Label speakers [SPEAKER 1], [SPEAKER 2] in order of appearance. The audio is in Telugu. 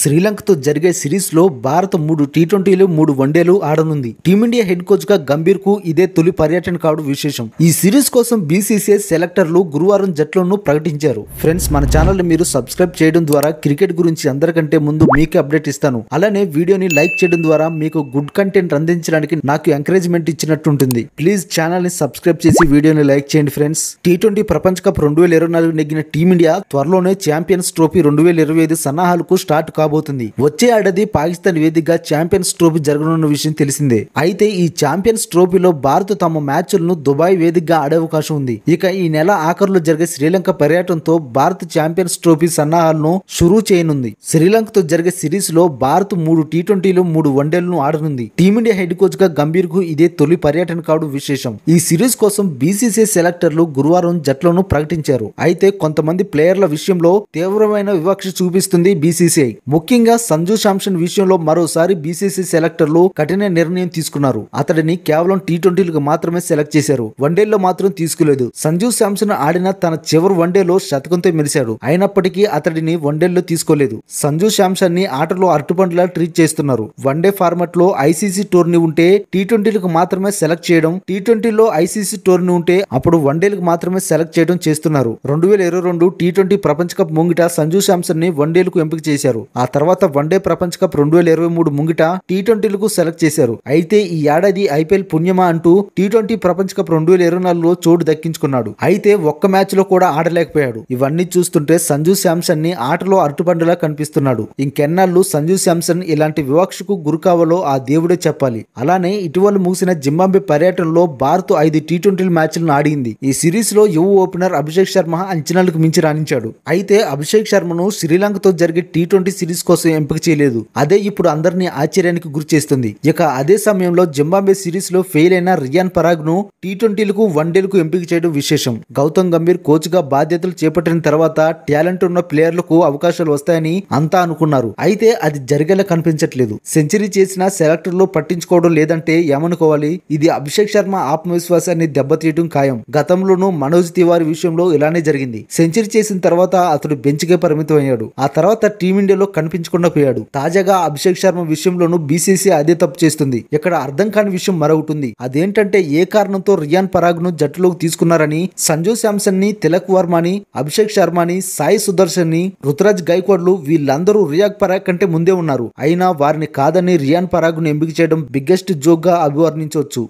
[SPEAKER 1] శ్రీలంకతో జరిగే సిరీస్ లో భారత్ 3 టీ20లు 3 వన్డేలు ఆడనుంది. టీమిండియా హెడ్ కోచ్ గా గంభీర్ కు ఇదే తొలి పర్యటన కావడం విశేషం. ఈ సిరీస్ కోసం బీసీసీఐ సెలెక్టర్లు గురువారం జట్లను ప్రకటించారు. ఫ్రెండ్స్, మన ఛానల్ ని మీరు సబ్స్క్రైబ్ చేయడం ద్వారా క్రికెట్ గురించి అందరికంటే ముందు మీకు అప్డేట్ ఇస్తాను. అలానే వీడియోని లైక్ చేయడం ద్వారా మీకు గుడ్ కంటెంట్ అందించడానికి నాకు ఎంకరేజ్మెంట్ ఇచ్చినట్టుంటుంది. ప్లీజ్ ఛానల్ ని సబ్స్క్రైబ్ చేసి వీడియోని లైక్ చేయండి. ఫ్రెండ్స్, టీ20 ప్రపంచ కప్ 2024 నెగ్గిన టీమిండియా త్వరలోనే ఛాంపియన్స్ ట్రోఫీ 2025 సన్నాహాలకు స్టార్ట్ కాబోతుంది. వచ్చే ఏడాది పాకిస్తాన్ వేదికగా ఛాంపియన్స్ ట్రోఫీ జరగనున్న విషయం తెలిసిందే. అయితే ఈ ఛాంపియన్స్ ట్రోఫీలో భారత్ తమ మ్యాచ్లను దుబాయ్ వేదికగా ఆడే అవకాశం ఉంది. ఇక ఈ నెల ఆఖరులో జరిగే శ్రీలంక పర్యటనతో భారత్ ఛాంపియన్స్ ట్రోఫీ సన్నాహాలను షురూ చేయనుంది. శ్రీలంకతో జరిగే సిరీస్ లో భారత్ 3 టీ20లు 3 వన్డేలను ఆడనుంది. టీమిండియా హెడ్ కోచ్ గా గంభీర్ కు ఇదే తొలి పర్యటన కావడం విశేషం. ఈ సిరీస్ కోసం బీసీసీఐ సెలెక్టర్లు గురువారం జట్లను ప్రకటించారు. అయితే కొంతమంది ప్లేయర్ల విషయంలో తీవ్రమైన వివక్ష చూపిస్తుంది బీసీసీఐ. ముఖ్యంగా సంజు శాంసన్ విషయంలో మరోసారి బీసీసీ సెలెక్టర్లు కఠిన నిర్ణయం తీసుకున్నారు. అతడిని కేవలం టీ20లకు మాత్రమే సెలెక్ట్ చేశారు. వన్డేల్లో మాత్రం తీసుకోలేదు. సంజు శాంసన్ ఆడిన తన చివరి వన్డేలో శతకంతో మెరిశాడు. అయినప్పటికీ అతడిని వన్డేల్లో తీసుకోలేదు. సంజు శాంసన్ ని ఆటలో అరటిపండులా ట్రీట్ చేస్తున్నారు. వన్డే ఫార్మాట్ లో ఐసీసీ టోర్నీ ఉంటే టీ20లకు మాత్రమే సెలెక్ట్ చేయడం, టీ20లో ఐసీసీ టోర్నీ ఉంటే అప్పుడు వన్డేలకు మాత్రమే సెలెక్ట్ చేయడం చేస్తున్నారు. 2022 టీ20 ప్రపంచ కప్ ముంగిట సంజు శాంసన్ ని వన్డేలకు ఎంపిక చేశారు. ఆ తర్వాత వన్డే ప్రపంచ కప్ 2023 ముంగిట టీ20లకు సెలెక్ట్ చేశారు. అయితే ఈ ఏడాది ఐపీఎల్ పుణ్యమా అంటూ టీ20 ప్రపంచ కప్ 2024లో చోటు దక్కించుకున్నాడు. అయితే ఒక్క మ్యాచ్ లో కూడా ఆడలేకపోయాడు. ఇవన్నీ చూస్తుంటే సంజు శాంసన్ ని ఆటలో అరటిపండులా కనిపిస్తున్నాడు. ఇంకెన్నాళ్ళు సంజు శాంసన్ ఇలాంటి వివక్షకు గురి కావాలో ఆ దేవుడే చెప్పాలి. అలానే ఇటీవల ముగిసిన జింబాబ్వే పర్యటనలో భారత్ 5 టీ20 మ్యాచ్లను ఆడింది. ఈ సిరీస్ లో యువ ఓపెనర్ అభిషేక్ శర్మ అంచనాలకు మించి రాణించాడు. అయితే అభిషేక్ శర్మను శ్రీలంకతో జరిగే టీ20 సిరీస్ కోసం ఎంపిక చేయలేదు. అదే ఇప్పుడు అందరినీ ఆశ్చర్యానికి గురి చేస్తుంది. ఇక అదే సమయంలో జింబాబ్వే సిరీస్ లో ఫెయిల్ అయిన రియాన్ పరాగ్ ను టీ20లకు వన్డేలకు ఎంపిక చేయడం విశేషం. గౌతమ్ గంభీర్ కోచ్ గా బాధ్యతలు చేపట్టిన తర్వాత టాలెంట్ ఉన్న ప్లేయర్లకు అవకాశాలు వస్తాయని అంతా అనుకున్నారు. అయితే అది జరిగేలా కనిపించట్లేదు. సెంచరీ చేసిన సెలెక్టర్లు పట్టించుకోవడం లేదంటే ఏమనుకోవాలి? ఇది అభిషేక్ శర్మ ఆత్మవిశ్వాసాన్ని దెబ్బతీయడం ఖాయం. గతంలోనూ మనోజ్ తివారీ విషయంలో ఇలానే జరిగింది. సెంచరీ చేసిన తర్వాత అతడు బెంచ్ కే పరిమితం అయ్యాడు. ఆ తర్వాత టీమిండియాలో కనిపించకుండా పోయాడు. తాజాగా అభిషేక్ శర్మ విషయంలోనూ బీసీసీ అదే తప్పు చేస్తుంది. ఇక్కడ అర్థం కాని విషయం మరొకటి ఉంది. అదేంటంటే ఏ కారణంతో రియాన్ పరాగ్ ను జట్టులోకి తీసుకున్నారని సంజు శాంసన్ ని, తిలక్ వర్మని, అభిషేక్ శర్మని, సాయి సుదర్శన్ ని, రుతురాజ్ గైక్వాడ్లు వీళ్ళందరూ రియాన్ పరాగ్ కంటే ముందే ఉన్నారు. అయినా వారిని కాదని రియాన్ పరాగ్ ను ఎంపిక చేయడం బిగ్గెస్ట్ జోక్ గా అభివర్ణించవచ్చు.